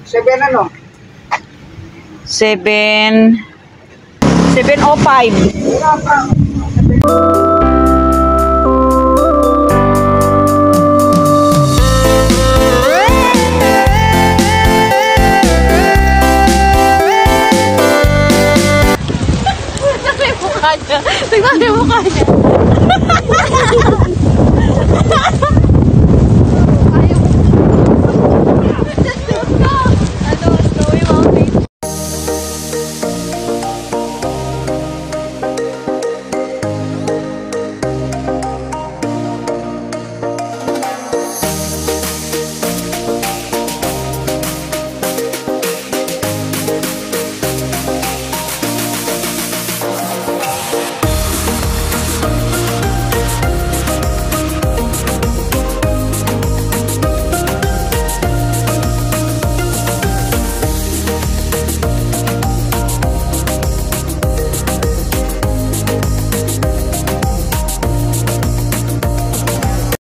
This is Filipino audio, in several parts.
7 ano? 7:05. Wala pa. Tignan yung mukha niya.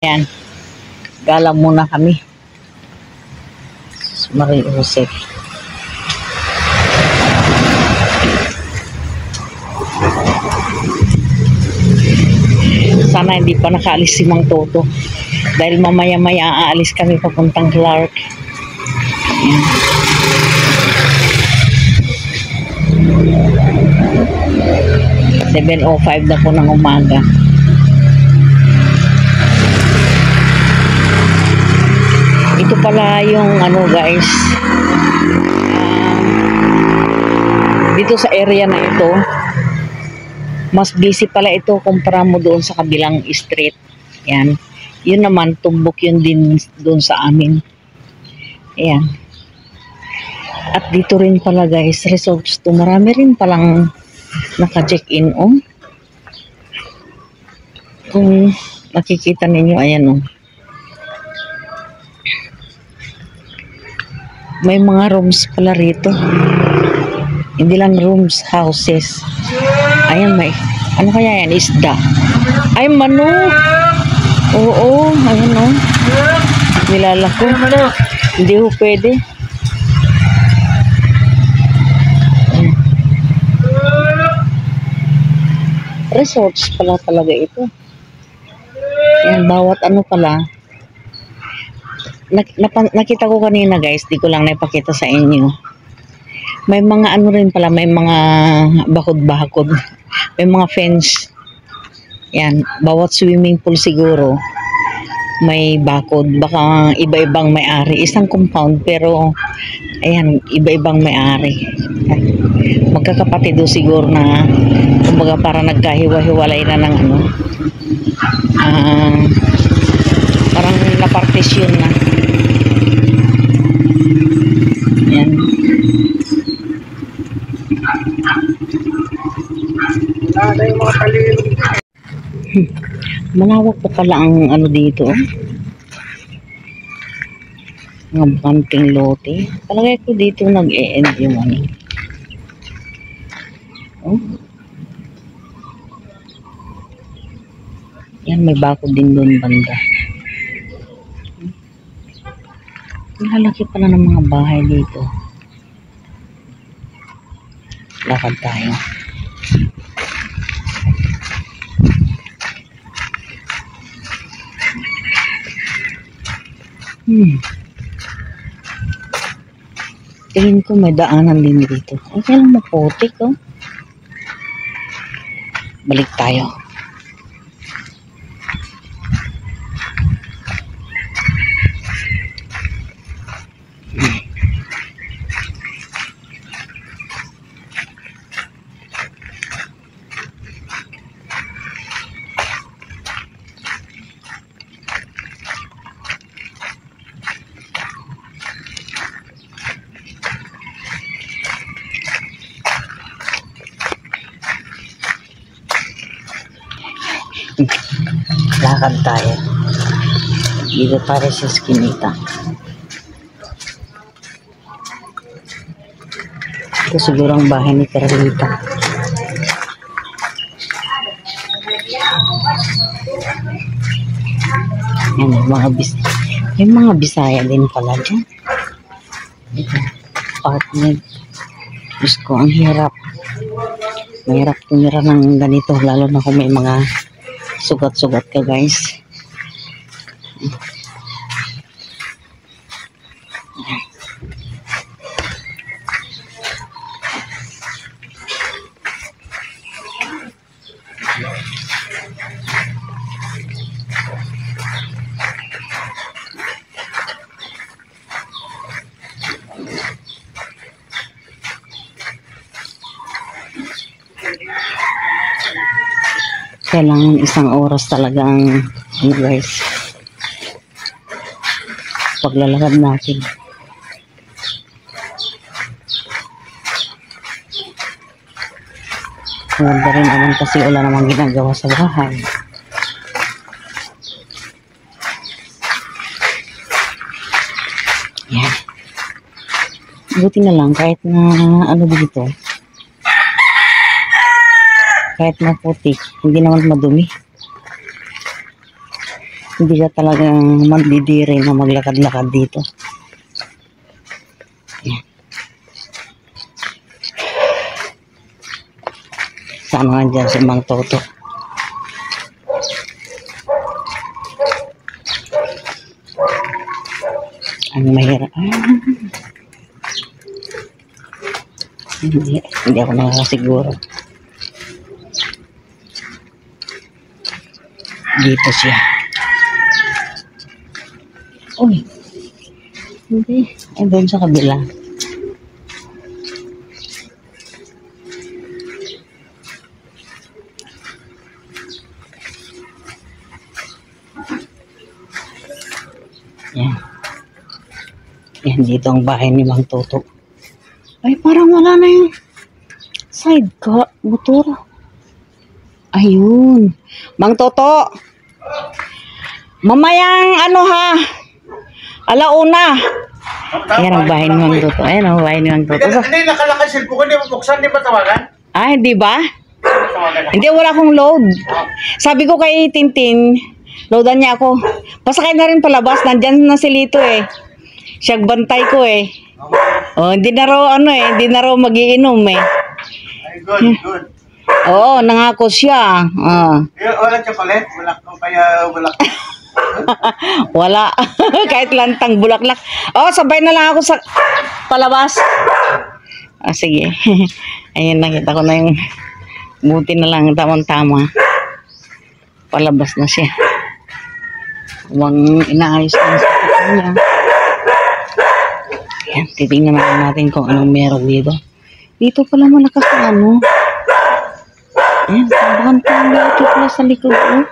Ayan, gala muna kami. Marie Jose. Sana hindi pa nakaalis si Mang Toto. Dahil mamaya-maya aalis kami papuntang Clark. Ayan. Ayan. 7:05 na po ng umaga. Ito pala yung ano guys, dito sa area na ito, mas busy pala ito kumpara mo doon sa kabilang street. Yan, yun naman, tumbok yun din doon sa amin. Ayan. At dito rin pala guys, resorts to, marami rin palang naka-check-in oh. Kung nakikita ninyo, ayan oh. May mga rooms pala rito. Hindi lang rooms, houses. Ayan, may, ano kaya yan? Isda. Ay, manok. Oo, ayun o. Nilalako. Hindi ho pwede. Resorts pala talaga ito. Yan, bawat ano pala. Nakita ko kanina guys, di ko lang naipakita sa inyo. May mga ano rin pala, may mga bakod-bakod. May mga fence. Yan, bawat swimming pool siguro may bakod. Baka iba-ibang may-ari. Isang compound pero ayan, iba-ibang may-ari. Magkakapatid do siguro na kumbaga para nagkahiwa-hiwalay na ng ano. Parang napartisyon na. Yan. Wala yung mga palilog. Malawak pa pala ang ano dito. Mga bunting lote. Palagay ko dito nag-e-end yung ano. Oh. Yan, may bakod din doon banda. Lalaki pala ng mga bahay dito. Lakad tayo. Tingin ko may daanan din dito. Ay, kailang maputik oh. Balik tayo. Lakad tayo. Dito para sa skinita. Ito siguro ang bahay ni Carlita. Yan, may mga Bisaya din pala dyan. Ito, apartment. Diyos ko, ang hirap. Mahirap tumira ng ganito, lalo na kung may mga sugat-sugat ka, guys. Kailangan isang oras talaga ang guys paglalakad natin. Maganda rin naman kasi wala namang ginagawa sa bahay. Yan. Buti na lang kahit na ano dito, kahit maputik, hindi naman madumi. Hindi ka talagang mandidiri na maglakad-lakad dito. Yan. Sana nga dyan si Mang Toto. Ang mahirap. Hindi ako nakasiguro. Dito siya. Uy. Hindi. Ay, doon sa kabila. Yan. Yan, dito ang bahay ni Mang Toto. Ay, parang wala na yung sidecar. Motor. Ayun. Mang Toto. Mamayang ano ha. Alauna. Ayan ang bahay ni Mang Toto. Ayan ang bahay ni Mang Toto. Hindi, nakalakad cellphone ko. Hindi mo buksan. Hindi ba tawagan? Ah, hindi ba? Tawagan ako. Hindi, wala akong load. Sabi ko kay Tintin, loadan niya ako. Pasakay na rin palabas. Nandyan na si Lito eh. Siya bantay ko eh. Oh, hindi na raw hindi na raw magiinom eh. Ay, good, good. Oo, nangako siya. Wala chocolate? Wala ko kaya wala ko. Wala. Kahit lantang bulaklak. Oh, sabay na lang ako sa palabas. Ah, sige. Ayun, nakita ko na yung buti na lang tamang-tama. Palabas na siya. Huwag inaayos na sa niya. Ayan, titingnan natin kung anong meron dito. Dito pala malakas na ano. Ayan, tambakan dito pala sa likod. Oh.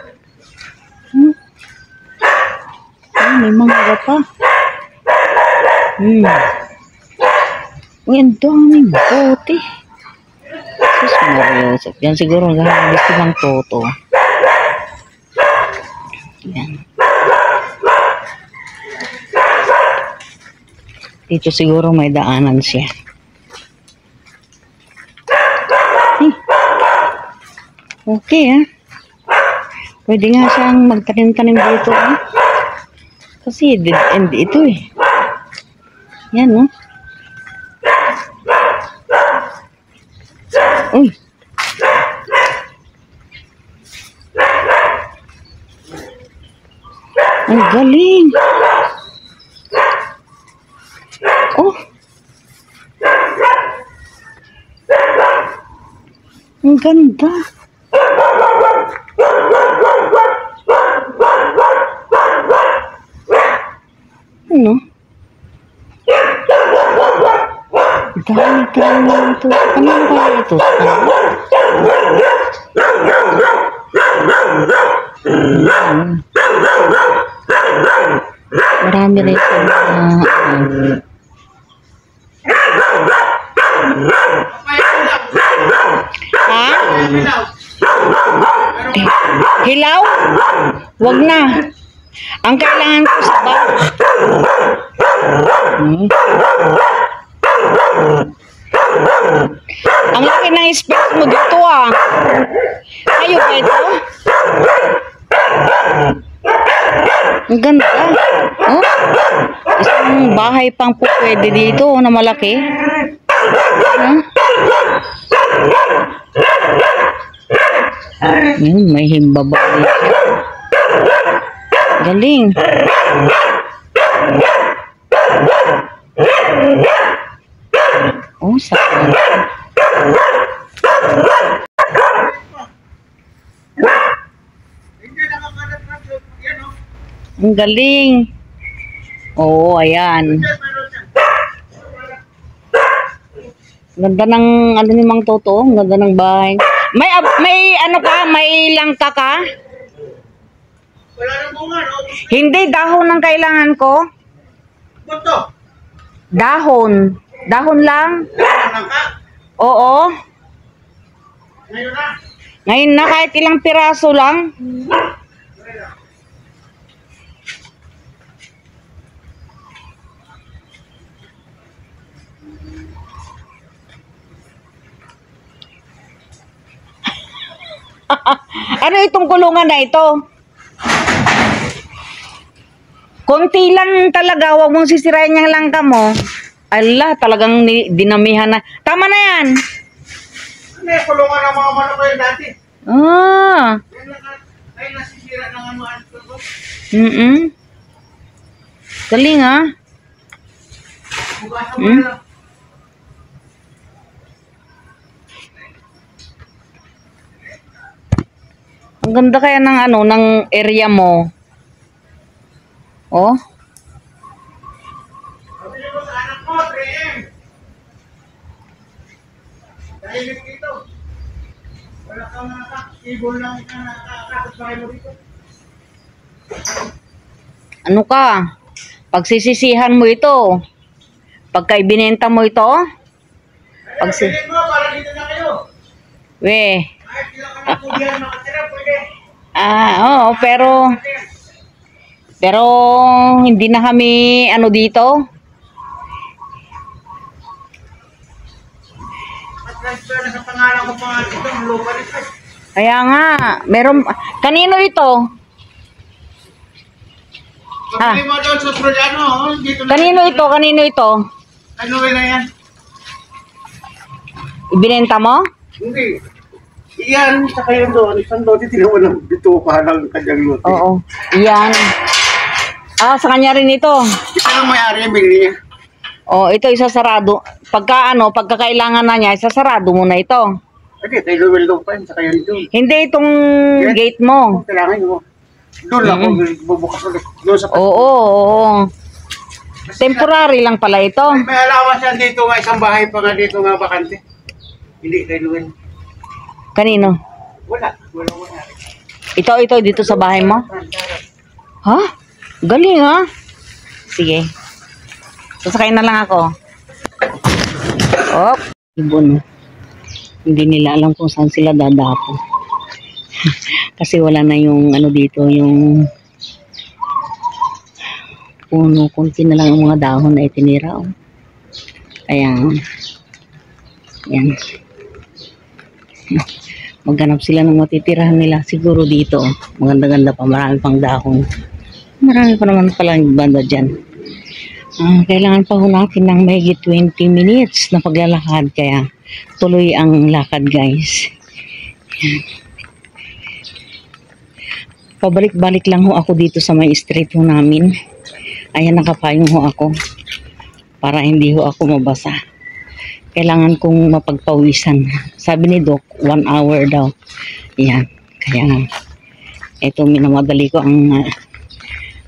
Ayan, may mga pa. Uy, ang daming bote. Sus, Mariosep. Yan siguro naghahalis si Mang Toto. Ayan. Dito siguro may daanan siya. Okay ah. Pwede nga siyang magtanim-tanim dito ah. Kasi dead end ito eh. Yan no. Uy. Ang galing. Oh. Ang ganda. Ano? Dami ito. Ano ba ito? Marami rin ito. Ha? Hilaw? Wag na. Ang kailangan ko sa bago. Ang laki ng space mo dito ah. Ayaw ba ito? Ang ganda. Oh? Isang bahay pang po pwede dito na malaki. Huh? May himbaba dito. Galing. Oh, sakit. Hindi nakakalat na. Yan o. Ang galing. Oo, ayan. Ganda ng ano ni Mang Toto, ang ganda ng bahay. May ano ka, may langka ka? Wala nang bunga, no? Hindi, dahon ang kailangan ko. Ba't to? Dahon. Dahon lang. Wala ka? Oo. Ngayon na. Ngayon na kahit ilang piraso lang. Ano itong kulungan na ito? Konti lang talaga, huwag mong sisirain yung langka mo. Ala, talagang dinamihan na. Tama na yan. Ano yung kulungan ng mga manok ko yun dati? Ah. Ay, nasisira ng ano ko. Galing ah. Bukasan mo na lang. Ang ganda kaya ng ano, ng area mo. Oh. Sabi ko sa anak ko, 3M. Dahil dito. Wala kang nakakibol lang na nakakakot sa mo dito. Ano ka? Pagsisisihan mo ito. Pagka ibinenta mo ito. Pagsilin mo, para dito na kayo. We. Kahit ilang ka na po diyan makatira, pwede. Oo, pero hindi na kami ano dito. At-transfer na sa pangalan ko pa dito, ang lupa nito. Kaya nga, meron kanino ito? Pagpili mo doon sa Troyano, dito na. Kanino ito? Kanino ito? Ano na yan? Ibinenta mo? Hindi. Iyan, sa kayo doon, isang doon, tinawa ng bituka ng kanyang luti. Oo. Yan. Ah, sa kanya rin ito. Ito lang may-ari yung binili niya. Oh, ito isasarado. Pagka kailangan na niya, isasarado mo na ito. Hindi, kay Luwel doon pa yun, sa kayo doon. Hindi itong gate mo. Kailangan mo. Doon lang, bubukas ulit. Doon sa Oo. Temporary lang pala ito. May alawas yan dito nga, isang bahay pa nga dito nga bakante. Hindi, kay Luwel. Kanino? Wala. Ito dito sa bahay mo? Ha? Galing ha? Sige. Sasakay na lang ako. Op. Ibon. Hindi nila alam kung saan sila dadapo. Kasi wala na yung ano dito, yung puno. Kunti na lang ang mga dahon na itinira. Oh. Ayan. Yan. Maghanap sila ng matitirahan nila siguro dito. Maganda-ganda pa, marami pang dahon. Marami pa naman pala yung banda dyan. Kailangan pa ho natin ng mahigit 20 minutes na paglalakad, kaya tuloy ang lakad guys. Pabalik-balik lang ho ako dito sa may street ho namin. Ayan, nakapayong ho ako para hindi ho ako mabasa. Kailangan kong mapagpawisan. Sabi ni Doc, 1 hour daw. Yan. Kaya, ito minamadali ko ang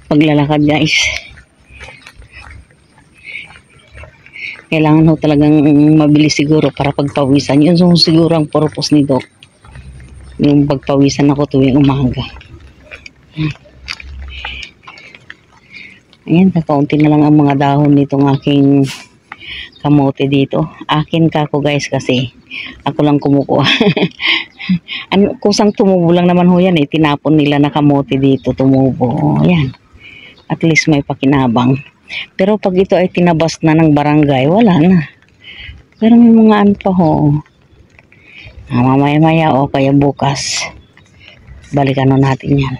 paglalakad guys. Kailangan ho talagang mabilis siguro para pagpawisan. Yun so, siguro ang purpose ni Doc. Yung pagpawisan ako tuwing umaga. Ayan, kakaunti na lang ang mga dahon nitong aking kamote dito. Akin ka ko guys kasi ako lang kumukuha. Kusang tumubo lang naman ho yan eh. Tinapon nila na kamote dito, tumubo. Ayan. At least may pakinabang. Pero pag ito ay tinabas na ng barangay, wala na. Pero may mga ano pa ho. Mamaya-maya o kaya bukas. Balikan na natin yan.